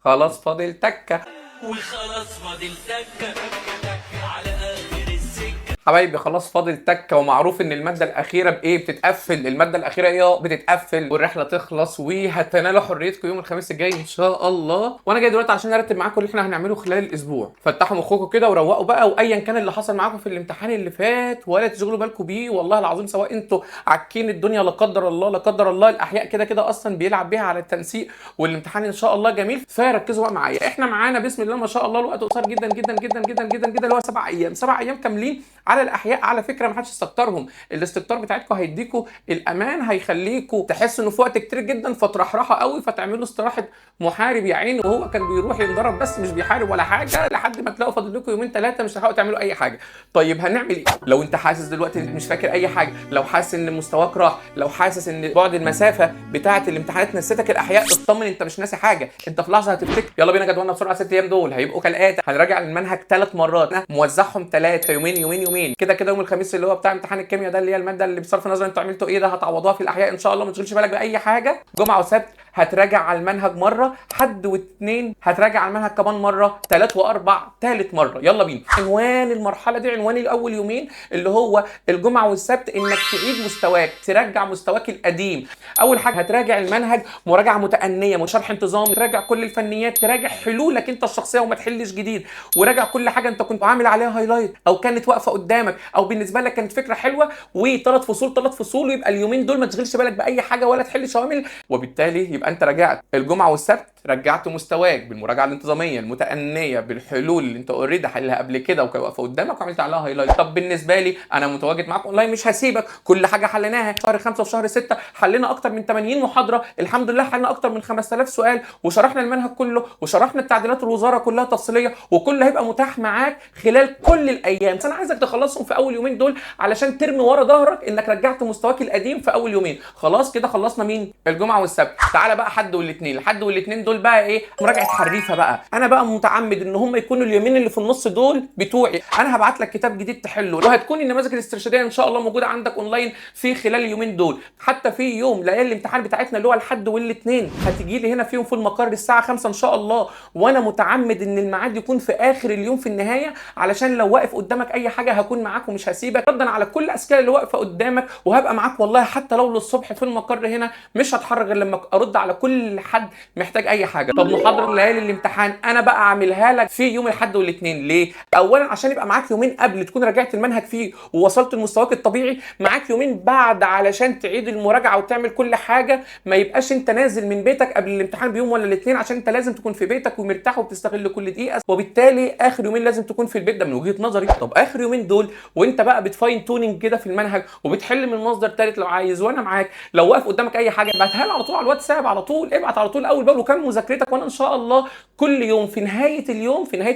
خلاص فاضل تكه. وخلاص فاضل تكة على آخر السكة. حبايبي خلاص فاضل تكه، ومعروف ان الماده الاخيره بايه بتتقفل. الماده الاخيره ايه بتتقفل والرحله تخلص، وهتنالوا حريتكم يوم الخميس الجاي ان شاء الله. وانا جاي دلوقتي عشان ارتب معاكم اللي احنا هنعمله خلال الاسبوع. فتحوا مخكم كده وروقوا بقى، وايا كان اللي حصل معاكم في الامتحان اللي فات ولا تشغلوا بالكم بيه والله العظيم. سواء انتوا عاكين الدنيا لا قدر الله لا قدر الله، الاحياء كده كده اصلا بيلعب بيها على التنسيق، والامتحان ان شاء الله جميل. فركزوا بقى معايا. احنا معانا بسم الله ما شاء الله الوقت قصير جدا جدا جدا جدا جدا جدا، اللي هو 7 ايام. 7 ايام كاملين على الاحياء. على فكره ما حدش يستكترهم، الاستكتار بتاعتكم هيديكم الامان، هيخليكم تحسوا انه في وقت كتير جدا فترحرحه قوي، فتعملوا استراحه محارب يا عيني، وهو كان بيروح ينضرب بس مش بيحارب ولا حاجه، لحد ما تلاقوا فاضل لكم يومين 3 مش هتحاولوا تعملوا اي حاجه. طيب هنعمل ايه؟ لو انت حاسس دلوقتي انك مش فاكر اي حاجه، لو حاسس ان مستواك راح، لو حاسس ان بعد المسافه بتاعه الامتحانات نسيتك الاحياء، اطمن انت مش ناسي حاجه، انت في لحظه هتفتكر. يلا بينا جدولنا بسرعه. 6 ايام دول هيبقوا كالاتي: هنراجع المنهج 3 مرات موزعهم 3 يومين يومين يومين كده كده. يوم الخميس اللي هو بتاع امتحان الكيمياء ده، اللي هي الماده اللي بصرف النظر انتوا عملتوا ايه ده، هتعوضوها في الاحياء ان شاء الله، ما تشغلش بالك باي حاجه. جمعه وسبت هتراجع على المنهج مره، حد واثنين هتراجع على المنهج كمان مره، ثلاث واربع ثالث مره. يلا بينا. عنوان المرحله دي، عنوان الاول يومين اللي هو الجمعه والسبت، انك تعيد مستواك، ترجع مستواك القديم. اول حاجه هتراجع المنهج مراجعه متأنية، مش شرح انتظام، تراجع كل الفنيات، تراجع حلولك انت الشخصيه وما تحلش جديد، وراجع كل حاجه انت كنت عامل عليها هايلايت او كانت واقفه قدامك او بالنسبه لك كانت فكره حلوه، وثلاث فصول 3 فصول، ويبقى اليومين دول ما تشغلش بالك باي حاجه ولا تحل شوامل. وبالتالي يبقى انت راجعت الجمعه والسبت، رجعت مستواك بالمراجعه الانتظاميه المتأنية بالحلول اللي انت اوريدي حلها قبل كده وكانت واقفه قدامك وعملت عليها هايلايت. طب بالنسبه لي انا متواجد معاك اونلاين، مش هسيبك، كل حاجه حليناها. شهر 5 وشهر 6 حلينا اكتر من 80 محاضره الحمد لله، حلنا اكتر من 5000 سؤال، وشرحنا المنهج كله، وشرحنا التعديلات الوزاره كلها تفصيليه، وكله هيبقى متاح معاك خلال كل الايام. بس انا عايزك تخلصهم في اول يومين دول علشان ترمي ورا ظهرك انك رجعت مستواك القديم في اول يومين. خلاص كده خلصنا مين؟ الجمعه والسبت. تعالى بقى حد والاثنين. الحد والاثنين دول بقى ايه؟ مراجعه حريفه بقى. انا بقى متعمد ان هم يكونوا اليومين اللي في النص دول بتوعي. انا هبعت لك كتاب جديد تحله، وهتكون النماذج الاسترشاديه ان شاء الله موجوده عندك اونلاين في خلال اليومين دول. حتى في يوم ليالي الامتحان بتاعتنا اللي هو الحد والاثنين هتيجي لي هنا فيهم في المقر الساعه 5 ان شاء الله، وانا متعمد ان الميعاد يكون في اخر اليوم في النهايه، علشان لو واقف قدامك اي حاجه هكون معاك ومش هسيبك، ردا على كل الاشكال اللي واقفه قدامك، وهبقى معاك والله حتى لو للصبح في المقر هنا. مش هتحرك غير لما ارد على كل حد محتاج اي حاجه. طب محاضره ليالي الامتحان انا بقى اعملها لك في يوم الاحد والاثنين. ليه؟ اولا عشان يبقى معاك يومين قبل تكون راجعت المنهج فيه ووصلت لمستواك الطبيعي، معاك يومين بعد علشان تعيد المراجعه وتعمل كل حاجه، ما يبقاش انت نازل من بيتك قبل الامتحان بيوم ولا الاثنين، عشان انت لازم تكون في بيتك ومرتاح وبتستغل كل دقيقه، وبالتالي اخر يومين لازم تكون في البيت. ده من وجهه نظري. طب اخر يومين دول وانت بقى بتفاين تونينج كده في المنهج وبتحل من مصدر ثالث لو عايز، وانا معاك. لو واقف قدامك اي حاجه ابعتها لي على طول على الواتساب، على طول ابعت على طول اول باول وكمل مذاكرتك، وانا ان شاء الله كل يوم في نهايه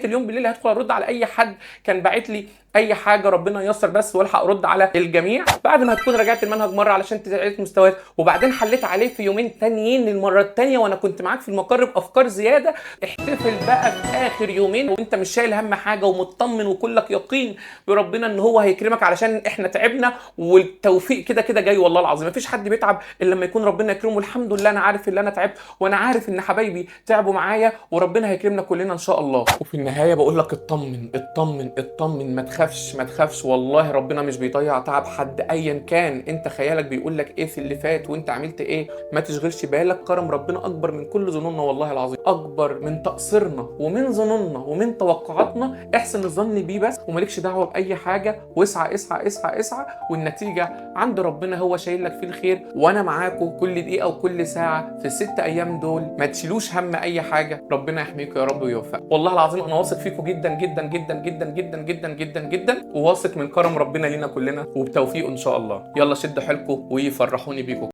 اليوم بالليل هدخل ارد على اي حد كان باعت لي اي حاجه، ربنا ييسر بس والحق ارد على الجميع بعد ما هتكون راجعت المنهج مره علشان تعيد مستواك، وبعدين حليت عليه في يومين تانيين للمره الثانيه وانا كنت معاك في المقر بافكار زياده. احتفل بقى في اخر يومين وانت مش شايل هم حاجه ومطمن وكلك يقين بربنا ان هو هيكرمك، علشان احنا تعبنا والتوفيق كده كده جاي. والله العظيم مفيش حد بيتعب الا لما يكون ربنا يكرمه. الحمد لله انا عارف ان انا تعبت، وانا عارف ان حبايبي تعبوا معايا، وربنا هيكرمنا كلنا ان شاء الله. وفي النهايه بقول لك اطمن اطمن اطمن، ما تخافش ما تخافش، والله ربنا مش بيضيع تعب حد ايا كان. انت خيالك بيقول لك ايه في اللي فات وانت عملت ايه، ما تشغلش بالك. كرم ربنا اكبر من كل ظنوننا والله العظيم، اكبر من تقصيرنا ومن ظنوننا ومن توقعاتنا. احسن الظن بيه بس ومالكش دعوه باي حاجه، واسعى اسعى اسعى اسعى، والنتيجه عند ربنا هو شايل لك فيه الخير. وانا معاكم كل دقيقه وكل ساعه في ال6 ايام دول. ما تشيلوش هم اي حاجه، ربنا يحميكم يا رب ويوفقك. والله العظيم انا واثق فيكم جدا جدا جدا جدا جدا جدا جدا جدا، وواثق من كرم ربنا لينا كلنا وبتوفيقه ان شاء الله. يلا شدوا حيلكم ويفرحوني بيكم.